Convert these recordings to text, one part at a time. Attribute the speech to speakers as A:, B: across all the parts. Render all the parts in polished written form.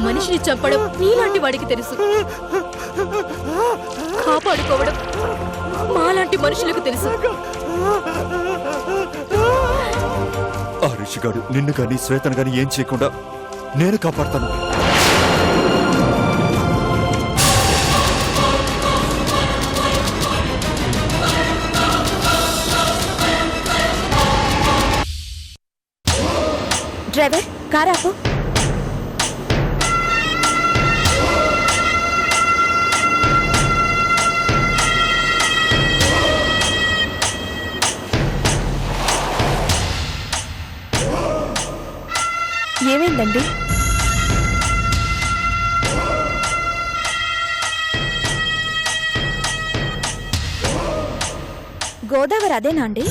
A: మనిషిని చంపడం నీలాంటి వాడికి తెలుసు, కాపాడుకోవడం మాలాంటి మనుషులకు తెలుసు.
B: ఆ రిషిగాడు నిన్ను గాని శ్వేతను గాని ఏం చేయకుండా నేను కాపాడతాను.
C: డ్రైవర్, కార్ ఆపు. ఏమైందండి? గోదావరి అదేనా అండి?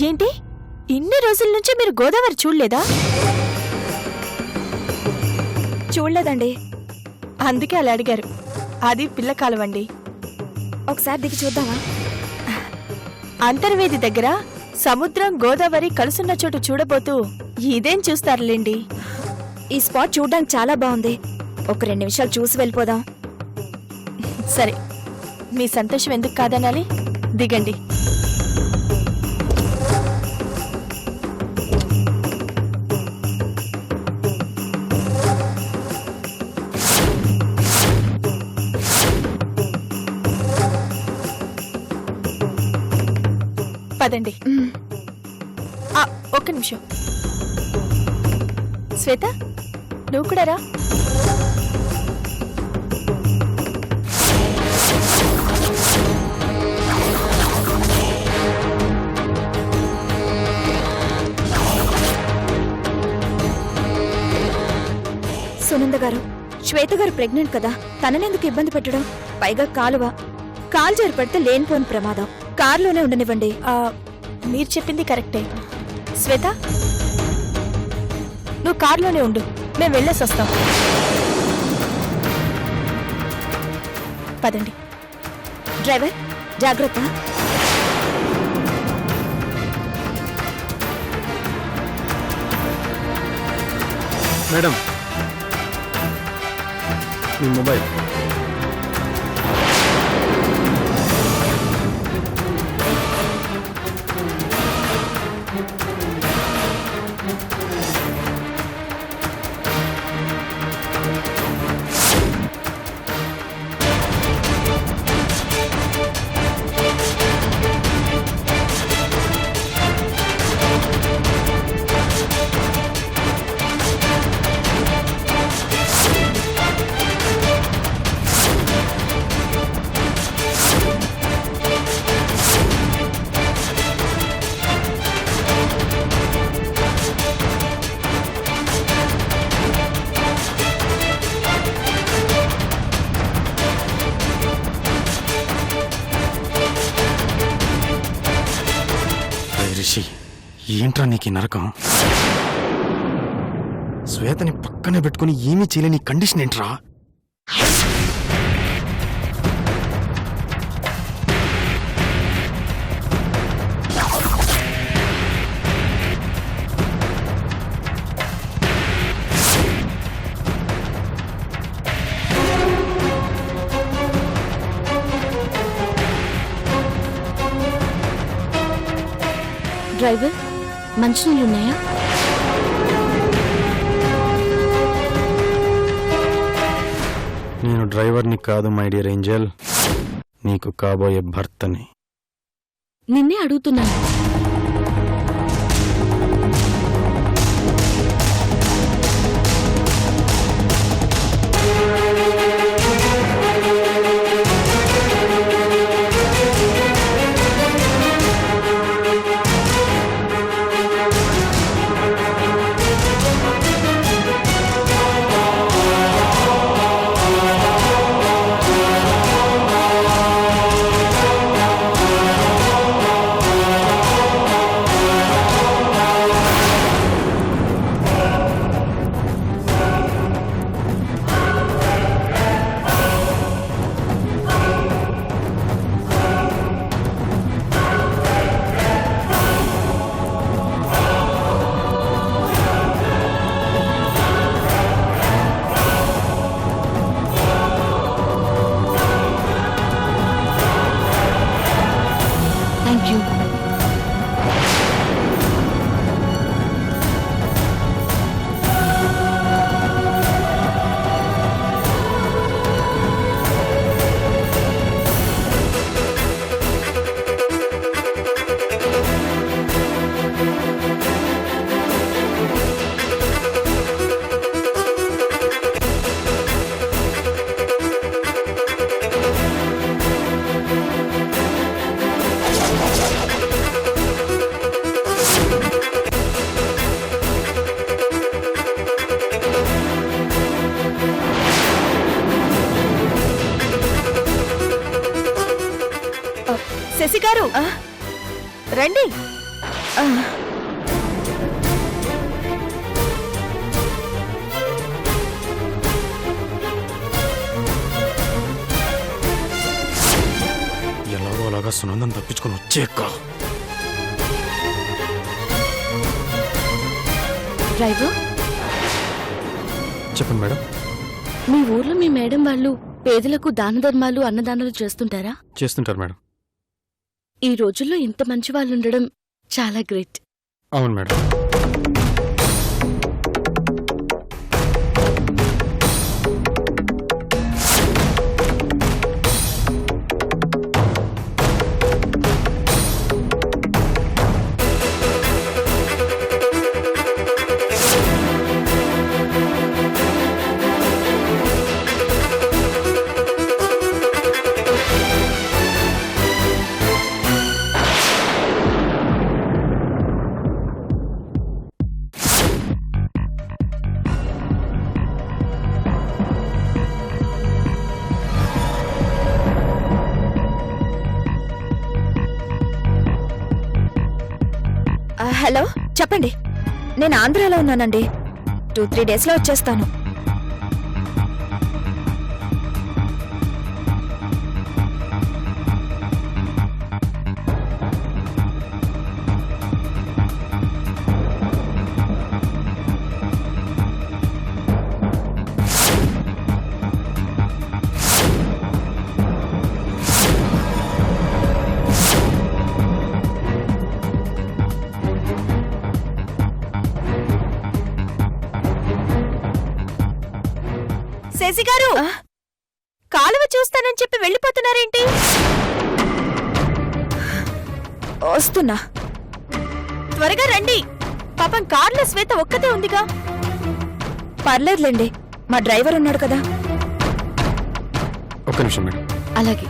C: ఏంటి, ఇన్ని రోజుల నుంచి మీరు గోదావరి చూడలేదా? చూడలేదండి. అందుకే అలా అడిగారు. అది పిల్ల కాలువండి. ఒకసారి దిగి చూద్దామా? అంతర్వేది దగ్గర సముద్రం గోదావరి కలుసున్న చోటు చూడబోతూ ఇదేం చూస్తారులేండి. ఈ స్పాట్ చూడడానికి చాలా బాగుంది. ఒక 2 నిమిషాలు చూసి వెళ్ళిపోదాం. సరే, మీ సంతోషం ఎందుకు కాదనాలి? దిగండి. పదండి. ఒక్క నిమిషం. శ్వేత, నువ్వు కూడా రా. సునంద గారు, శ్వేత గారు ప్రెగ్నెంట్ కదా, తననెందుకు ఇబ్బంది పెట్టడం? పైగా కాలు చేరిపడితే లేనిపోని ప్రమాదం. కారులోనే ఉండనివ్వండి. మీరు చెప్పింది కరెక్టే. శ్వేత, నువ్వు కారులోనే ఉండు, మేము వెళ్ళేసి వస్తాం. పదండి. డ్రైవర్, జాగ్రత్త.
D: మేడం, మీ మొబైల్. రిషి, ఏంట్రా నీకు నరకం? శ్వేతని పక్కనే పెట్టుకుని ఏమీ చేయలేని కండిషన్ ఏంట్రా?
C: డ్రైవర్, మంచినీళ్ళున్నాయా?
D: నేను డ్రైవర్ని కాదు మై డియర్ ఏంజల్, నీకు కాబోయే భర్తని.
C: నిన్నే అడుగుతున్నాను. గారు రండి.
D: ఎలాగో అలాగా సునందం తప్పించుకొని వచ్చేక్క.
A: డ్రైవర్,
D: చెప్పండి మేడం.
A: మీ ఊర్లో మీ మేడం వాళ్ళు పేదలకు దాన ధర్మాలు అన్నదానాలు చేస్తుంటారా?
D: చేస్తుంటారు మేడం.
A: ఈ రోజుల్లో ఇంత మంచి వాళ్ళు ఉండడం చాలా గ్రేట్.
D: అవును మేడం.
C: హలో, చెప్పండి. నేను ఆంధ్రాలో ఉన్నానండి. 2-3 డేస్లో వచ్చేస్తాను. శశి గారు, కాలువ చూస్తానని చెప్పి వెళ్ళిపోతున్నారేంటి? వస్తున్నా, త్వరగా రండి. పాపం కార్లో శ్వేత ఒక్కతే ఉందిగా. పర్లేదులేండి, మా డ్రైవర్ ఉన్నాడు కదా.
D: ఒక్క నిమిషం మేడం.
A: అలాగే.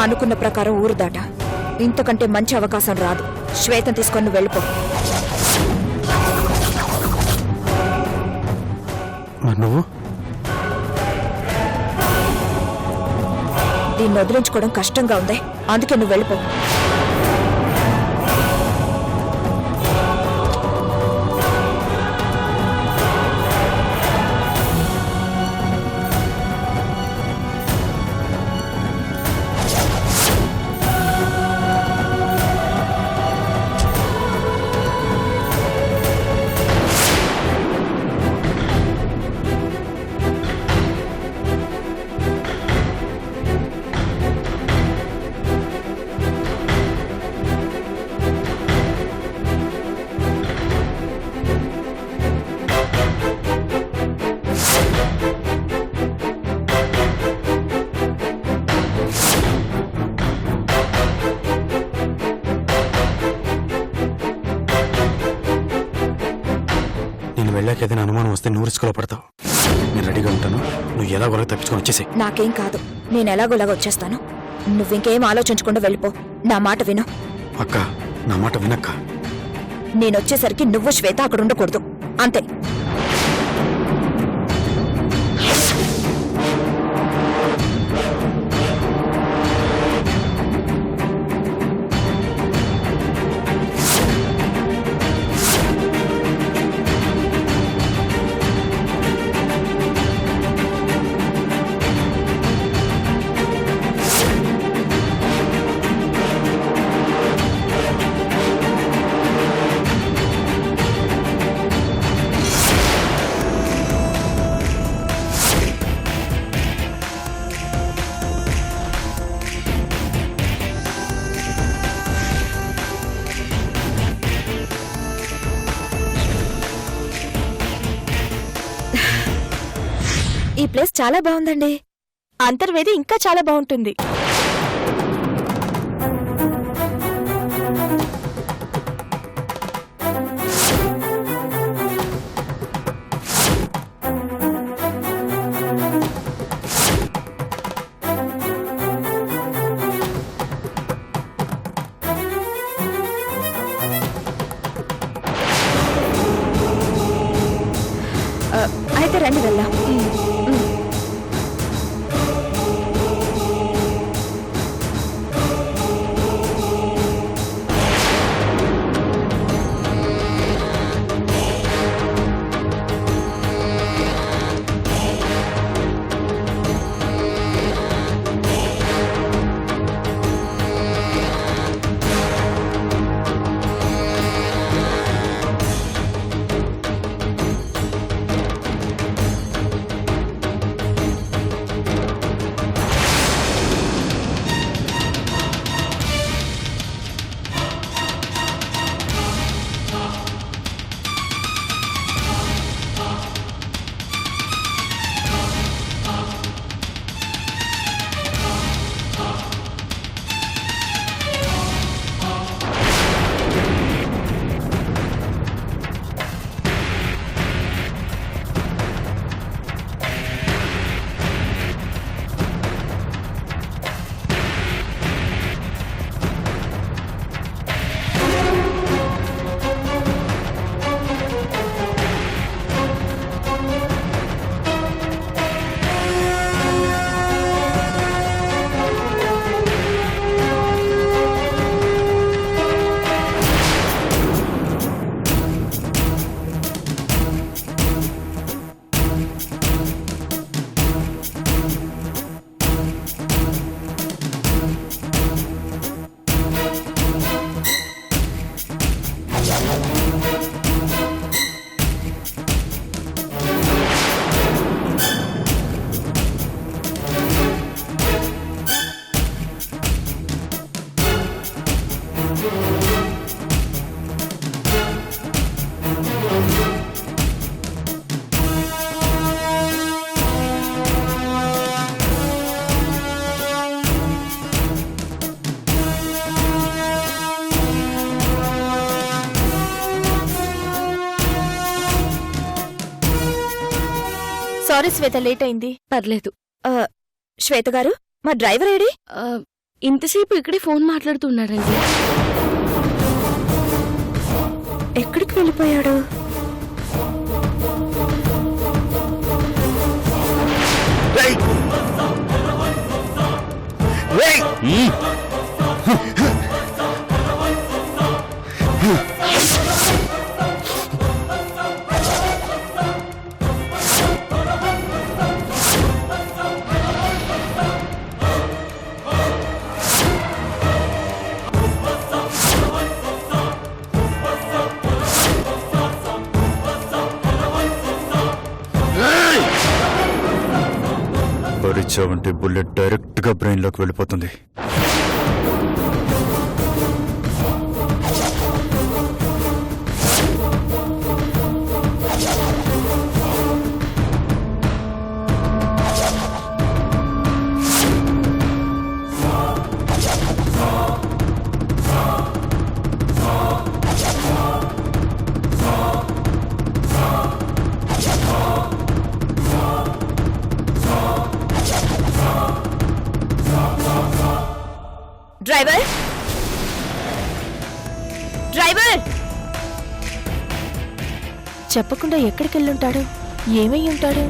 C: అనుకున్న ప్రకారం ఊరు దాట. ఇంతకంటే మంచి అవకాశం రాదు. శ్వేతం తీసుకొని నువ్వు వెళ్ళిపో.
D: మరి నువ్వు?
C: దీన్ని వదిలించుకోవడం కష్టంగా ఉంది, అందుకే నువ్వు వెళ్ళిపో.
D: నేను వెళ్ళాక ఏదైనా అనుమానం వస్తే నువ్వు రిస్కులో పడతావు. నేను రెడీగా ఉంటాను, నువ్వు ఎలాగోలా తప్పించుకొని వచ్చేసి.
C: నాకేం కాదు, నేను ఎలాగోలాగా వచ్చేస్తాను. నువ్వింకేం ఆలోచించకుండా వెళ్ళిపో. నా మాట విను.
D: అక్క, నా మాట వినక్క.
C: నేనొచ్చేసరికి నువ్వు శ్వేత అక్కడ ఉండకూడదు, అంతే. ఈ ప్లేస్ చాలా బాగుందండి. అంతర్వేది ఇంకా చాలా బాగుంటుంది. అయితే రండి వెళ్దాం. సారీ శ్వేత, లేట్ అయింది.
A: పర్లేదు.
C: శ్వేత గారు, మా డ్రైవర్ ఏడి?
A: ఇంతసేపు ఇక్కడే ఫోన్ మాట్లాడుతున్నాడండి.
C: ఎక్కడికి వెళ్ళిపోయాడు?
B: పరిచావంటే బుల్లెట్ డైరెక్ట్ గా బ్రెయిన్ లోకి వెళ్ళిపోతుంది.
C: Driver, driver! చెప్పకుండా ఎక్కడికి వెళ్ళుంటాడు? ఏమై ఉంటాడు?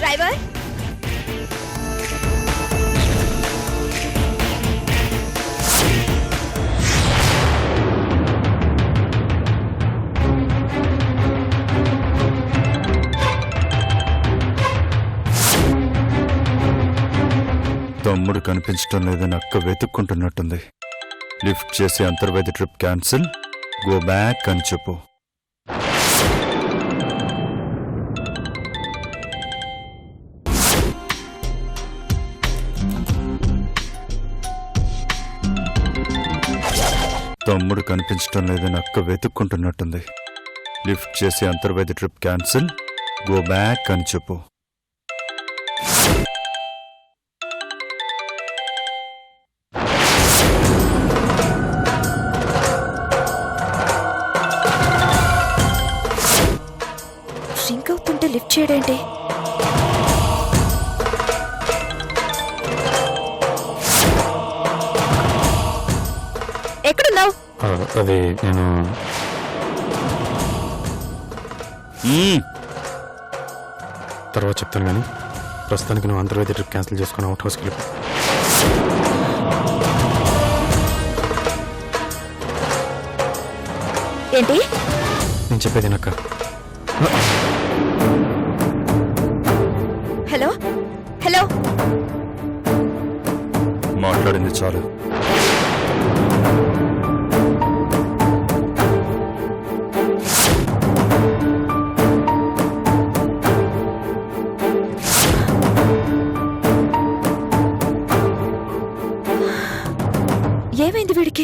C: డ్రైవర్!
B: తమ్ముడు కనిపించడం లేదని అక్క వెతుక్కుంటున్నట్టుంది. లిఫ్ట్ చేసి Antarvedi trip cancel, go back అని చెప్పు. తమ్ముడు కనిపించడం లేదని అక్క వెతుక్కుంటున్నట్టుంది. లిఫ్ట్ చేసి Antarvedi trip cancel, go back అని చెప్పు.
C: రింక్ అవుతుంటే లిఫ్ట్ చేయడేంటి? ఎక్కడున్నావు?
D: అది నేను తర్వాత చెప్తాను కానీ ప్రస్తుతానికి నువ్వు అంతర్వేది ట్రిప్ క్యాన్సిల్ చేసుకుని అవుట్ హౌస్కి వెళ్ళిపో.
C: ఏంటి
D: నేను చెప్పేది నక్క.
C: హలో హలో,
B: మాట్లాడింది చాలు.
C: ఏమైంది వీడికి?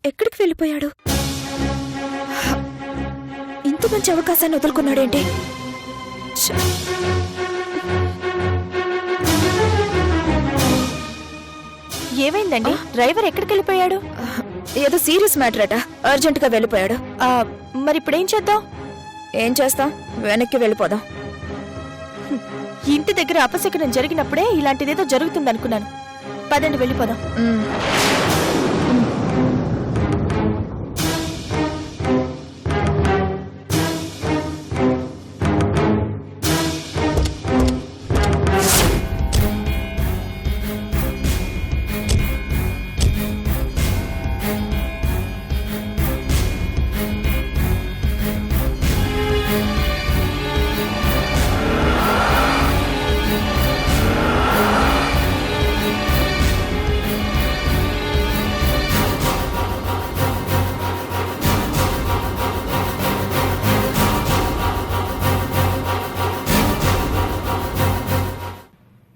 C: ఎక్కడికి వెళ్ళిపోయాడు? ఇంత మంచి అవకాశాన్ని వదులుకున్నాడేంటి? ఛ! ఏమైందండి? డ్రైవర్ ఎక్కడికి వెళ్ళిపోయాడు? ఏదో సీరియస్ మ్యాటర్ అట, అర్జెంట్ గా వెళ్ళిపోయాడు. మరి ఇప్పుడు ఏం చేద్దాం? ఏం చేస్తాం, వెనక్కి వెళ్ళిపోదాం. ఇంటి దగ్గర అపశకునం జరిగినప్పుడే ఇలాంటిదేదో జరుగుతుంది అనుకున్నాను. పదండి వెళ్ళిపోదాం.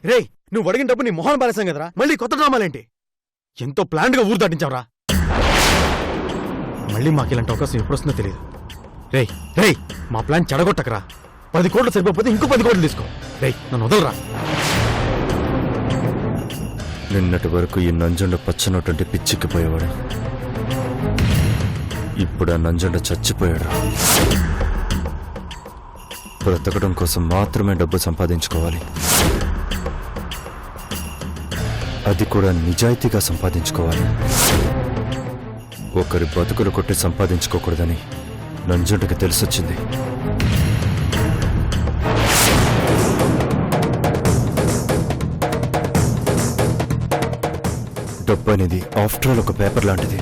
D: రే, నువ్వు అడిగిన డబ్బు నీ మొహం పారేసాం కదరా, మళ్ళీ కొత్త డ్రామాలేంటి? ఎంతో ప్లాన్డ్ గా ఊరు దాటించావురా. మళ్ళీ మాకు ఇలాంటి అవకాశం ఎప్పుడు వస్తుందో తెలియదు. రే రే, మా ప్లాన్ చెడగొట్టకరా. 10 కోట్లు సరిపోతే ఇంకో 10 కోట్లు తీసుకో. రే, నన్ను వదలరా.
B: నిన్నటి వరకు ఈ నంజుండ పచ్చనటువంటి పిచ్చిక్కిపోయేవాడు. ఇప్పుడు ఆ నంజుండ చచ్చిపోయాడు. బ్రతకడం కోసం మాత్రమే డబ్బు సంపాదించుకోవాలి, అది కూడా నిజాయితీగా సంపాదించుకోవాలి. ఒకరి బతుకులు కొట్టి సంపాదించుకోకూడదని నంజుండకి తెలిసొచ్చింది. డబ్బు అనేది ఆఫ్టర్ ఆల్ ఒక పేపర్ లాంటిది.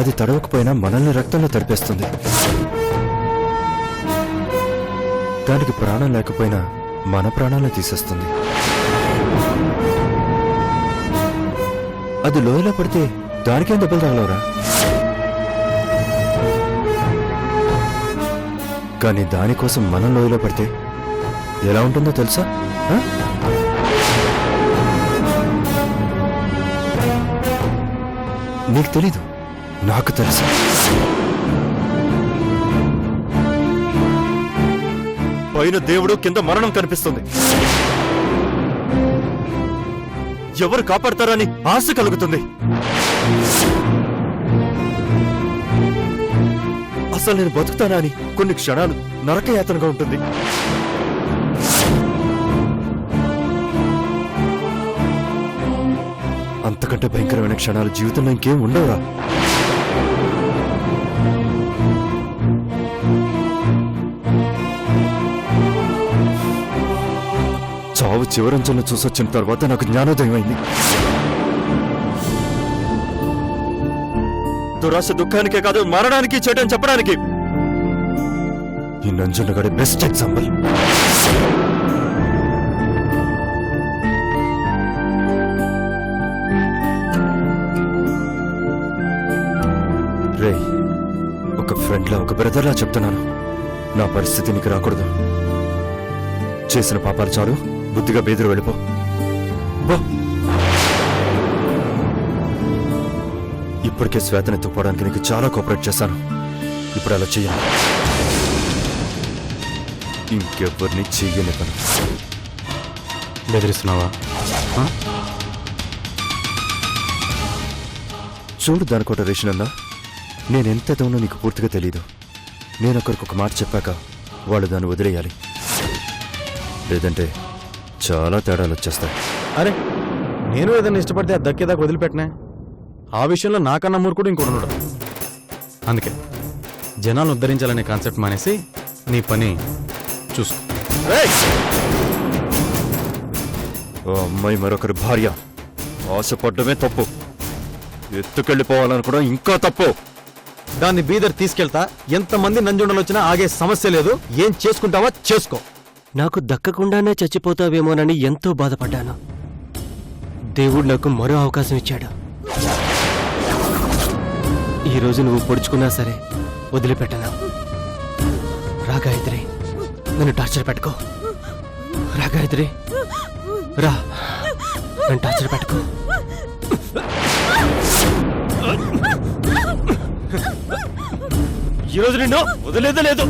B: అది తడవకపోయినా మనల్ని రక్తంలో తడిపేస్తుంది. దానికి ప్రాణం లేకపోయినా మన ప్రాణాలను తీసేస్తుంది. అది లోయలో పడితే దానికేం దెబ్బలు తగలవరా? కానీ దానికోసం మనం లోయలో పడితే ఎలా ఉంటుందో తెలుసా? నీకు తెలీదు, నాకు తెలుసు. పైన దేవుడు, కింద మరణం కనిపిస్తుంది. ఎవరు కాపాడతారని ఆశ కలుగుతుంది. అసలు నేను బతుకుతానా అని కొన్ని క్షణాలు నరకయాతనగా ఉంటుంది. అంతకంటే భయంకరమైన క్షణాలు జీవితంలో ఇంకేం ఉండవురా. చావు చివరంచలను చూసొచ్చిన తర్వాత నాకు జ్ఞానోదయం అయింది. దురాశ దుఃఖానికే కాదు, మరణానికి చేయడం చెప్పడానికి ఈ నంజుండగాడే బెస్ట్ ఎగ్జాంపుల్. రే, ఒక ఫ్రెండ్లా, ఒక బ్రదర్లా చెప్తున్నాను, నా పరిస్థితి నీకు రాకూడదు. చేసిన పాపాలు చాలు, బుద్ధిగా బేదురు వెళ్ళిపో. ఇప్పటికే శ్వేతని తుప్పడానికి నీకు చాలా కోఆపరేట్ చేశాను. ఇప్పుడు అలా చెయ్యను. ఇంకెవ్వరిని చెయ్యనివ్వను.
D: బెదిరిస్తున్నావా? ఆ?
B: చూడు దానికోట రేషనల్లా, నేనెంత ఎదవనో నీకు పూర్తిగా తెలీదు. నేనొకరికి ఒక మాట చెప్పాక వాళ్ళు దాన్ని వదిలేయాలి, లేదంటే చాలా తేడాలు వచ్చేస్తాయి.
D: అరే, నేను ఏదైనా ఇష్టపడితే అది దక్కేదాకా వదిలిపెట్టనే. ఆ విషయంలో నాకన్నా మూర్ఖుడు ఇంకోటి ఉండడు. అందుకే జనాలను ఉద్ధరించాలనే కాన్సెప్ట్ మానేసి నీ పని చూసుకో.
B: ఓ అమ్మాయి మరొకరి భార్య, ఆశపడ్డమే తప్పు, ఎత్తుకెళ్ళిపోవాలనుకోవడం ఇంకా తప్పు.
D: దాన్ని బీదర్ తీసుకెళ్తా, ఎంతమంది నంజుండలు వచ్చినా ఆగే సమస్య లేదు. ఏం చేసుకుంటావా చేసుకో.
E: నాకు దక్కకుండానే చచ్చిపోతావేమోనని ఎంతో బాధపడ్డాను. దేవుడు నాకు మరో అవకాశం ఇచ్చాడు. ఈరోజు నువ్వు పొడుచుకున్నా సరే వదిలిపెట్టను. రా గాయత్రి, నన్ను టార్చర్ పెట్టుకో. రా గాయత్రి, రా, నన్ను టార్చర్ పెట్టుకో.
B: ఈరోజు నిన్ను వదిలేదే లేదు.